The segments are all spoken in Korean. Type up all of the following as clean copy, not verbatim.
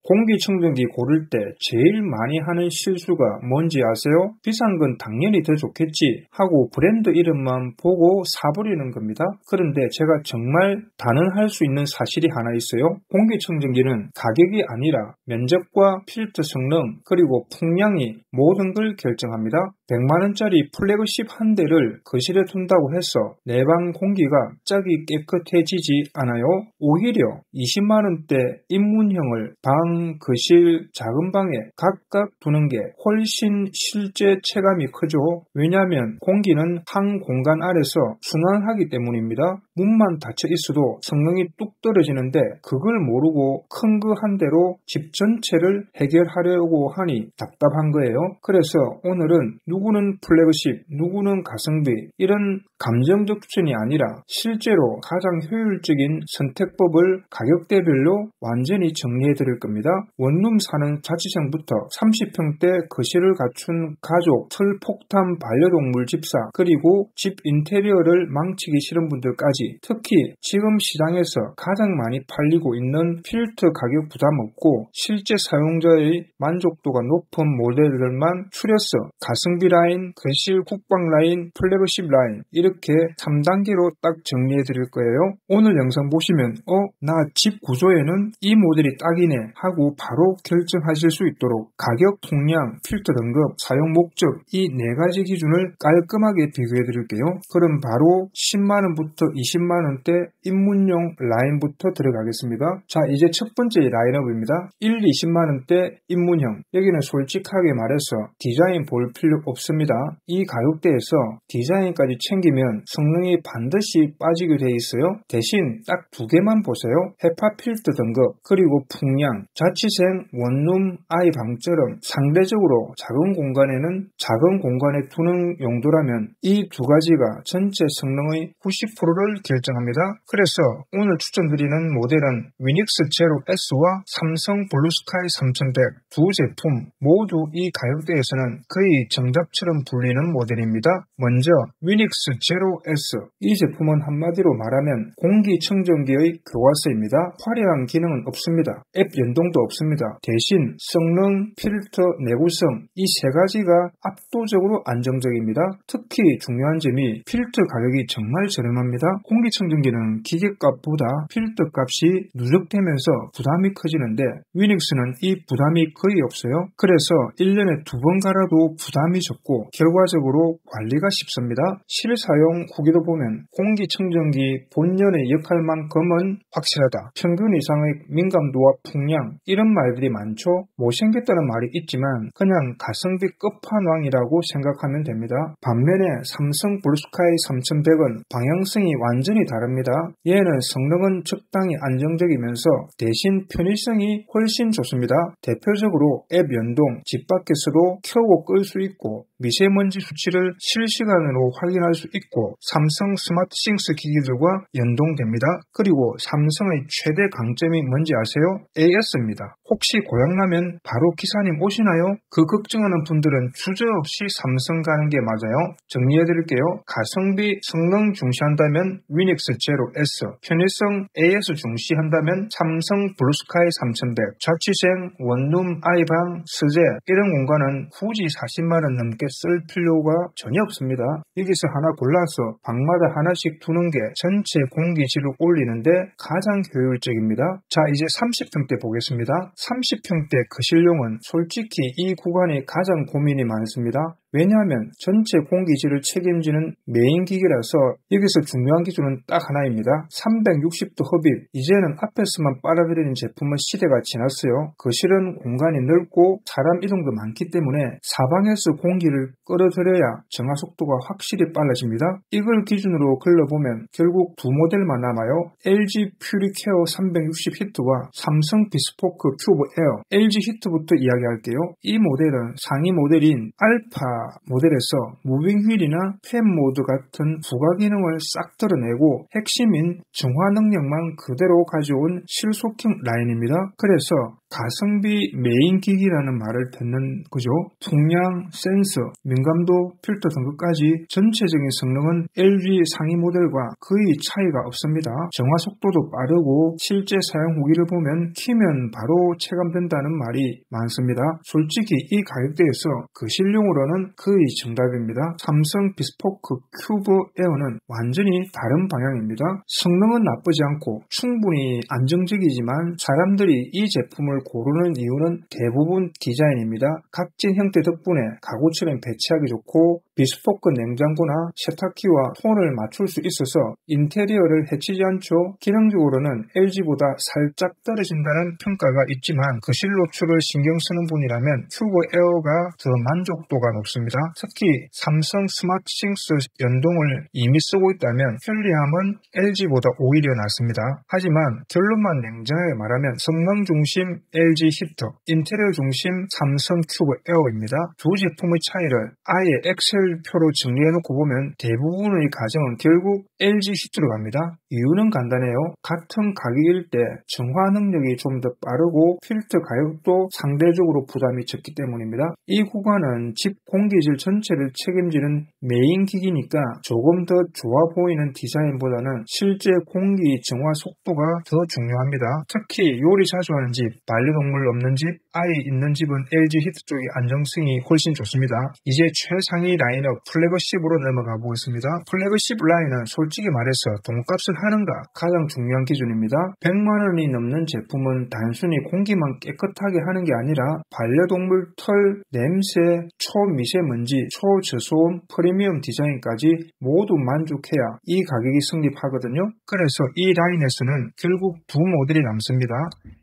공기청정기 고를 때 제일 많이 하는 실수가 뭔지 아세요? 비싼 건 당연히 더 좋겠지 하고 브랜드 이름만 보고 사버리는 겁니다. 그런데 제가 정말 단언할 수 있는 사실이 하나 있어요. 공기청정기는 가격이 아니라 면적과 필터 성능 그리고 풍량이 모든 걸 결정합니다. 100만원짜리 플래그십 한 대를 거실에 둔다고 해서 내 방 공기가 짝이 깨끗해지지 않아요. 오히려 20만원대 입문형을 방, 거실, 작은 방에 각각 두는 게 훨씬 실제 체감이 크죠. 왜냐하면 공기는 한 공간 안에서 순환하기 때문입니다. 문만 닫혀 있어도 성능이 뚝 떨어지는데 그걸 모르고 큰 거 한 대로 집 전체를 해결하려고 하니 답답한 거예요. 그래서 오늘은 누구는 플래그십, 누구는 가성비 이런 감정적 추천이 아니라 실제로 가장 효율적인 선택법을 가격대별로 완전히 정리해 드릴 겁니다. 원룸 사는 자취생부터 30평대 거실을 갖춘 가족, 철폭탄 반려동물 집사, 그리고 집 인테리어를 망치기 싫은 분들까지 특히 지금 시장에서 가장 많이 팔리고 있는 필터 가격 부담 없고 실제 사용자의 만족도가 높은 모델들만 추려서 가성비 라인, 거실 국방 라인, 플래그십 라인 이렇게 3단계로 딱 정리해 드릴 거예요. 오늘 영상 보시면 나 집 구조에는 이 모델이 딱이네 하고 바로 결정하실 수 있도록 가격, 통량, 필터 등급, 사용 목적 이 4가지 기준을 깔끔하게 비교해 드릴게요. 그럼 바로 10만원부터 20만원대 입문용 라인부터 들어가겠습니다. 자, 이제 첫 번째 라인업입니다. 1, 20만원대 입문형. 여기는 솔직하게 말해서 디자인 볼 필요 없습니다. 이 가격대에서 디자인까지 챙기면 성능이 반드시 빠지게 돼 있어요. 대신 딱 2개만 보세요. 헤파 필터 등급 그리고 풍량. 자취생, 원룸, 아이 방처럼 상대적으로 작은 공간에는 작은 공간에 두는 용도라면 이 2가지가 전체 성능의 90%를 결정합니다. 그래서 오늘 추천드리는 모델은 위닉스 제로 S와 삼성 블루스카이 3100 두 제품 모두 이 가격대에서는 거의 정답처럼 불리는 모델입니다. 먼저 위닉스 제로 S. 이 제품은 한마디로 말하면 공기청정기의 교과서입니다. 화려한 기능은 없습니다. 앱 연동도 없습니다. 대신 성능, 필터, 내구성 이 3가지가 압도적으로 안정적입니다. 특히 중요한 점이 필터 가격이 정말 저렴합니다. 공기청정기는 기계값보다 필터 값이 누적되면서 부담이 커지는데 위닉스는 이 부담이 거의 없어요. 그래서 1년에 2번 갈아도 부담이 적고 결과적으로 관리가 쉽습니다. 실사용 후기도 보면 공기청정기 본연의 역할만큼은 확실하다. 평균 이상의 민감도와 풍량 이런 말들이 많죠. 못생겼다는 말이 있지만 그냥 가성비 끝판왕이라고 생각하면 됩니다. 반면에 삼성 블루스카이 3100은 방향성이 완전히 다릅니다. 얘는 성능은 적당히 안정적이면서 대신 편의성이 훨씬 좋습니다. 대표적으로 앱 연동, 집 밖에서도 켜고 끌 수 있고 미세먼지 수치를 실시간으로 확인할 수 있고 삼성 스마트싱스 기기들과 연동됩니다. 그리고 삼성의 최대 강점이 뭔지 아세요? AS입니다. 혹시 고장나면 바로 기사님 오시나요? 그 걱정하는 분들은 주저없이 삼성 가는 게 맞아요. 정리해드릴게요. 가성비, 성능 중시한다면 위닉스 제로 S, 편의성 AS 중시한다면 삼성 블루스카이 3100, 자취생, 원룸, 아이방, 서재 이런 공간은 굳이 40만원 넘게 쓸 필요가 전혀 없습니다. 여기서 하나 골라서 방마다 하나씩 두는 게 전체 공기질을 올리는데 가장 효율적입니다. 자, 이제 30평대 보겠습니다. 30평대 거실용은 솔직히 이 구간이 가장 고민이 많습니다. 왜냐하면 전체 공기질을 책임지는 메인 기계라서 여기서 중요한 기준은 딱 하나입니다. 360도 흡입. 이제는 앞에서만 빨아들이는 제품은 시대가 지났어요. 거실은 공간이 넓고 사람 이동도 많기 때문에 사방에서 공기를 끌어들여야 정화 속도가 확실히 빨라집니다. 이걸 기준으로 걸러보면 결국 2모델만 남아요. LG 퓨리케어 360 히트와 삼성 비스포크 큐브 에어. LG 히트부터 이야기할게요. 이 모델은 상위 모델인 알파 모델에서 무빙 휠이나 팬 모드 같은 부가 기능을 싹 드러내고 핵심인 정화 능력만 그대로 가져온 실속형 라인입니다. 그래서 가성비 메인 기기라는 말을 듣는 거죠. 통량, 센서, 민감도, 필터 등급까지 전체적인 성능은 LG 상위 모델과 거의 차이가 없습니다. 정화 속도도 빠르고 실제 사용 후기를 보면 키면 바로 체감된다는 말이 많습니다. 솔직히 이 가격대에서 거실용으로는 거의 정답입니다. 삼성 비스포크 큐브 에어는 완전히 다른 방향입니다. 성능은 나쁘지 않고 충분히 안정적이지만 사람들이 이 제품을 고르는 이유는 대부분 디자인입니다. 각진 형태 덕분에 가구처럼 배치하기 좋고 비스포크 냉장고나 세탁기와 톤을 맞출 수 있어서 인테리어를 해치지 않죠. 기능적으로는 LG보다 살짝 떨어진다는 평가가 있지만 거실 노출을 신경 쓰는 분이라면 큐브 에어가 더 만족도가 높습니다. 특히 삼성 스마트싱스 연동을 이미 쓰고 있다면 편리함은 LG보다 오히려 낫습니다. 하지만 결론만 냉정하게 말하면 성능 중심 LG 히터, 인테리어 중심 삼성 큐브 에어입니다. 두 제품의 차이를 아예 엑셀표로 정리해놓고 보면 대부분의 가정은 결국 LG 히트로 갑니다. 이유는 간단해요. 같은 가격일 때 정화 능력이 좀 더 빠르고 필터 가격도 상대적으로 부담이 적기 때문입니다. 이 구간은 집 공기질 전체를 책임지는 메인 기기니까 조금 더 좋아 보이는 디자인보다는 실제 공기 정화 속도가 더 중요합니다. 특히 요리 자주 하는 집, 반려동물 없는 집, 아이 있는 집은 LG 히트 쪽의 안정성이 훨씬 좋습니다. 이제 최상위 라인업 플래그십으로 넘어가 보겠습니다. 플래그십 라인은 솔직히 말해서 돈값을 하는가 가장 중요한 기준입니다. 100만원이 넘는 제품은 단순히 공기만 깨끗하게 하는 게 아니라 반려동물 털, 냄새, 초미세먼지, 초저소음, 프리미엄 디자인까지 모두 만족해야 이 가격이 성립하거든요. 그래서 이 라인에서는 결국 두 모델이 남습니다.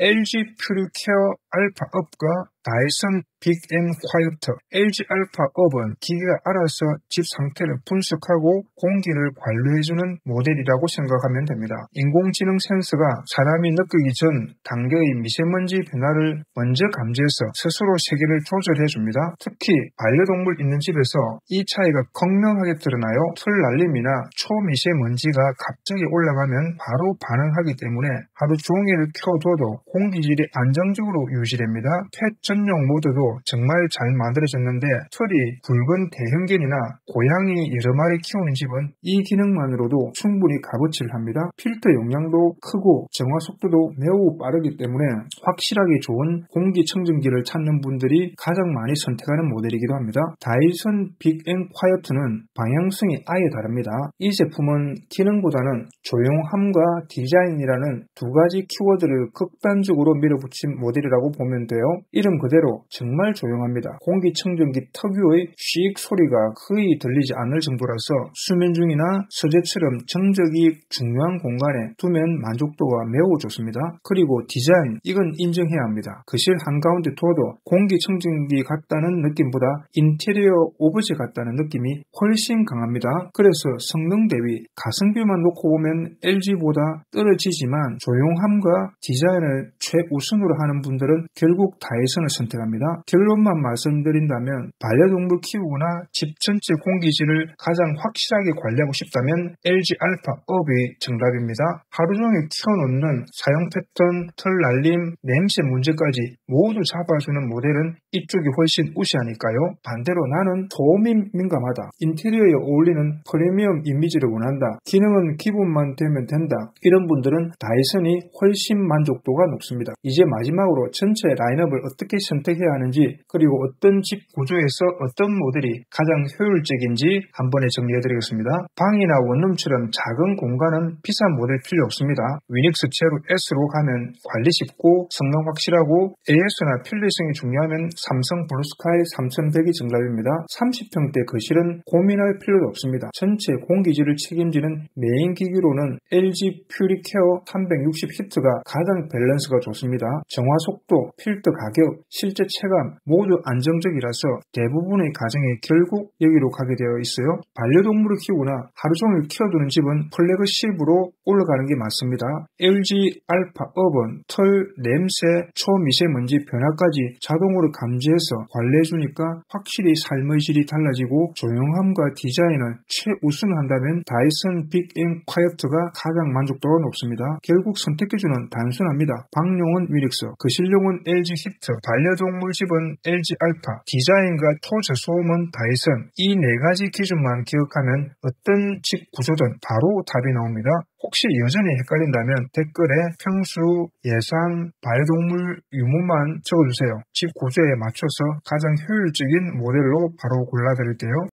LG 퓨리케어 알파 업과 다이슨 빅 앤 콰이어터. LG 알파 업은 기계가 알아서 집 상태를 분석하고 공기를 관리해주는 모델이라고 생각하면 됩니다. 인공지능 센서가 사람이 느끼기 전 단계의 미세먼지 변화를 먼저 감지해서 스스로 세기를 조절해줍니다. 특히 반려동물 있는 집에서 이 차이가 극명하게 드러나요. 털 날림이나 초미세먼지가 갑자기 올라가면 바로 반응하기 때문에 하루 종일 켜둬도 공기질이 안정적으로 유지됩니다. 펫 전용 모드도 정말 잘 만들어졌는데 털이 붉은 대형견이나 고양이 여러 마리 키우는 집은 이 기능만으로도 충분히 값어치를 합니다. 필터 용량도 크고 정화 속도도 매우 빠르기 때문에 확실하게 좋은 공기청정기를 찾는 분들이 가장 많이 선택하는 모델이기도 합니다. 다이슨 빅 앤 콰이어트는 방향성이 아예 다릅니다. 이 제품은 기능보다는 조용함과 디자인이라는 두 가지 키워드를 극단적으로 밀어붙인 모델이라고 보면 돼요. 이름 그대로 정말 조용합니다. 공기청정기 특유의 씩 소리가 거의 들리지 않을 정도라서 수면 중이나 서재처럼 정적이 중요한 공간에 두면 만족도가 매우 좋습니다. 그리고 디자인, 이건 인정해야 합니다. 거실 한가운데 두어도 공기청정기 같다는 느낌보다 인테리어 오브제 같다는 느낌이 훨씬 강합니다. 그래서 성능 대비 가성비만 놓고 보면 LG보다 떨어지지만 조용함과 디자인을 최우선으로 하는 분들은 결국 다이슨을 선택합니다. 결론만 말씀드린다면 반려동물 키우거나 집 전체 공기질을 가장 확실하게 관리하고 싶다면 LG 알파 업이 정답입니다. 하루 종일 키워놓는 사용 패턴, 털 날림, 냄새 문제까지 모두 잡아주는 모델은 이쪽이 훨씬 우세하니까요. 반대로 나는 소음이 민감하다, 인테리어에 어울리는 프리미엄 이미지를 원한다, 기능은 기본만 되면 된다, 이런 분들은 다이슨이 훨씬 만족도가 높습니다. 이제 마지막으로 전체 라인업을 어떻게 선택해야 하는지, 그리고 어떤 집 구조에서 어떤 모델이 가장 효율적인지 한 번에 정리해드리겠습니다. 방이나 원룸처럼 작은 공간은 비싼 모델 필요 없습니다. 위닉스 제로 S로 가면 관리 쉽고 성능 확실하고 AS나 편리성이 중요하면 삼성 블루스카이 3100이 정답입니다. 30평대 거실은 고민할 필요도 없습니다. 전체 공기질을 책임지는 메인 기기로는 LG 퓨리케어 360 히트가 가장 밸런스가 좋습니다. 정화 속도, 온도, 필터 가격, 실제 체감 모두 안정적이라서 대부분의 가정이 결국 여기로 가게 되어 있어요. 반려동물을 키우거나 하루 종일 키워두는 집은 플래그십으로 올라가는 게 맞습니다. LG 알파 업은 털, 냄새, 초미세먼지 변화까지 자동으로 감지해서 관리해주니까 확실히 삶의 질이 달라지고 조용함과 디자인을 최우선한다면 다이슨 빅 앤 콰이어트가 가장 만족도가 높습니다. 결국 선택해주는 단순합니다. 방용은 위릭스, 거실용은 LG 히트, 반려동물 집은 LG 알파, 디자인과 토저 소음은 다이슨. 이 네 가지 기준만 기억하면 어떤 집 구조든 바로 답이 나옵니다. 혹시 여전히 헷갈린다면 댓글에 평수, 예산, 반려동물 유무만 적어주세요. 집 구조에 맞춰서 가장 효율적인 모델로 바로 골라드릴게요.